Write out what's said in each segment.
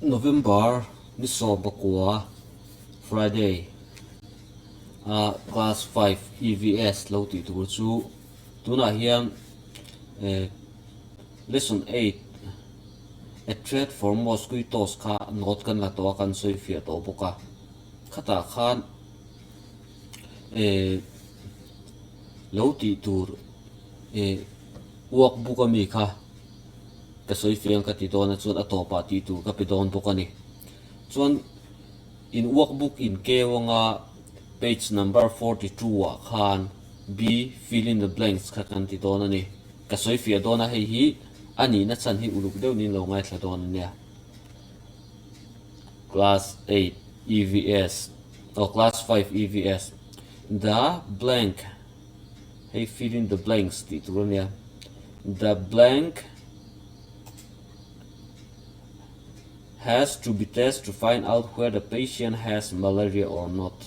November ni so bakwa Friday class 5 EVS lo ti tur chu tuna hian lesson 8 a threat for mosquitoes kha not kan la to kan soi fia to boka khata khan lo ti tur workbook ami kha ka soi fiang ka ti don chuan atopa ti tu ka pidon bokani chuan in workbook in kewanga page number 42 wa khan b fill in the blanks kha kan ti don ani ka soi fia dona hei hi ani na chan hi uluk deuh nin lo ngai thla don ania class 8 EVS or class 5 EVS the blank hey fill in the blanks ti tu ania the blank has to be tested to find out whether the patient has malaria or not.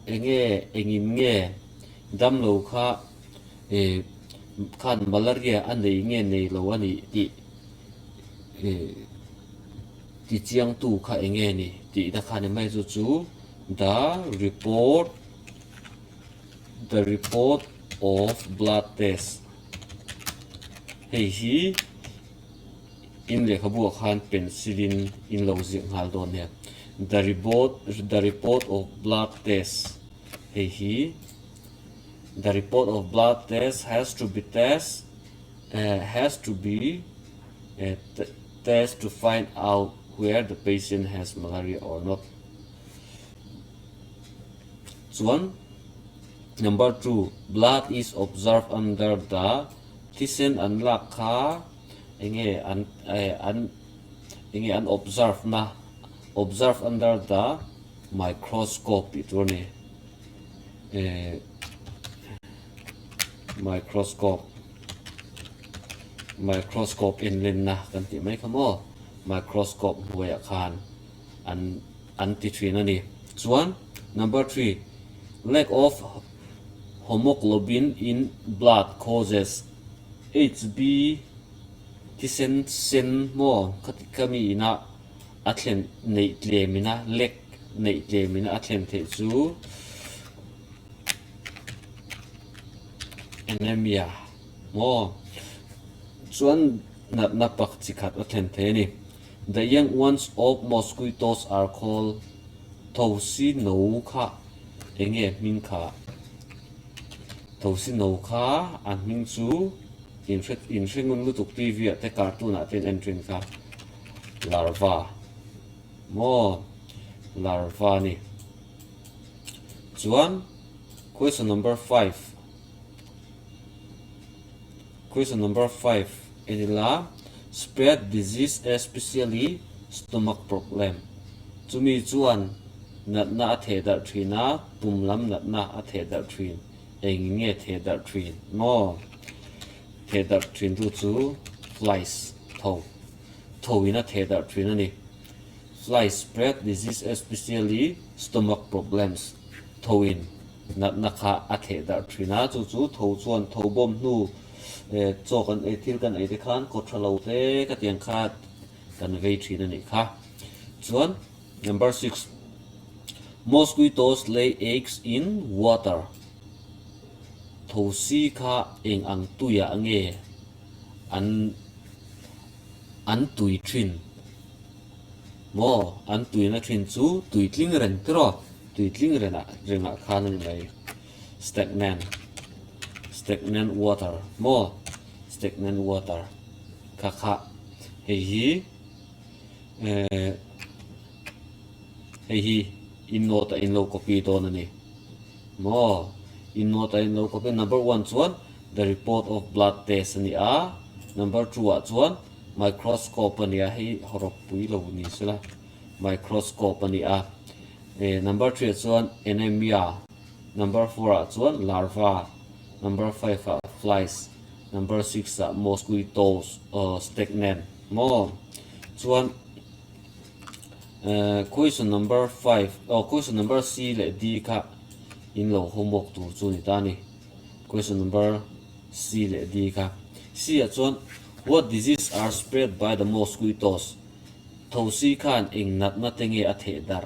Engin nge dam lo kha khan malaria anei nge nei lo ani ti chiang tu kha enge ni ti da khan mai chu the report of blood test hey hi in le khabu khan penicillin in lo jing hal don he the report of blood test hey hi the report of blood test has to be test to find out where the patient has malaria or not. One number 2 blood is observed under the thyssen and lakha an observe under the microscope itone microscope in lenna kan ti mai khamo microscope huya khan an ti thin ani chuan number 3 lack of hemoglobin in blood causes HB sen mo kami ina atlen nei tlemina lek nei tlemina atlen the chu anemia mo chuan na pak chikhat atlen the ni the young ones of mosquitoes are called thosi no kha enge min kha thosi no kha an min chu in ringun lutuk TV te cartoon atin entrin ka larva mo larva ni chuan question number 5 enila spread disease especially stomach problem chumi chuan na the dar thina pumlam na the dar thin engge the dar thin mo theater train to flies tho in a theater train ani flies spread disease especially stomach problems tho in na kha a theater train a chu tho chuan tho bom nu chokan e thil kan e khan ko thalo te ka tiang kha kan vei thin ani kha chuan number 6 mosquitoes lay eggs in water thosi kha eng ang tuya ange an tui thin mo an tui na thin chu tui tling ren tro tui tling rena renga khan ngai stagnant water mo stagnant water kha hei hi in nota in lo copy don ani mo in nota in lo copy number 1 chuan the report of blood test ani a number 2 a chuan microscope ani a hi horop pui lo ni sela microscope ani a number 3 chuan anemia number 4 a chuan larva number 5 a flies number 6 a mosquitoes stagnant mo chuan question number 5 question number C le D kha in lo homework tu chu ni ta ni question number C le D kha C a chuan what diseases are spread by the mosquitoes thâu si khan ing nat na tenge a the dar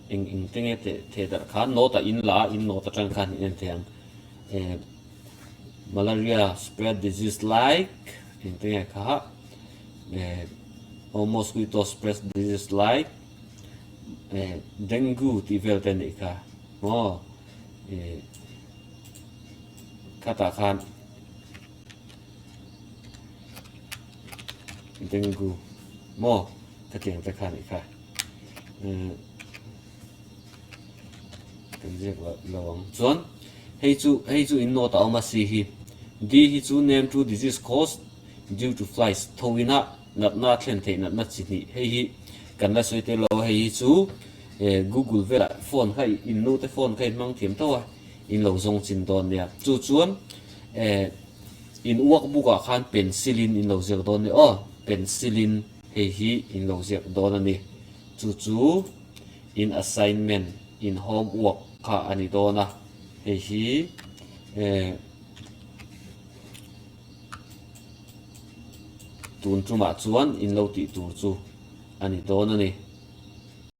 ing tenge the dar khan nota in la in nota tang khan in thang malaria spread disease like ing tenge kha mosquito spread disease like dengue ti vel ten ka mo kata khan dengue mo ka tiang ta khan ka kan je lawang chuan hei chu in no ta ma si hi di hi chu name to disease caused due to flies thowina nat na thlen the nat na chi ni hei hi kan la soite lo hei chu google vela phone khai in no te phone khai mang thiam tawa in lo zong chin don nia chu chuan in workbook a khan penicillin in lo zer don ni penicillin hei hi in lo zer don ani chu in assignment in homework kha ani dona hei hi tun chuma chuan in lo ti tur chu ani don ani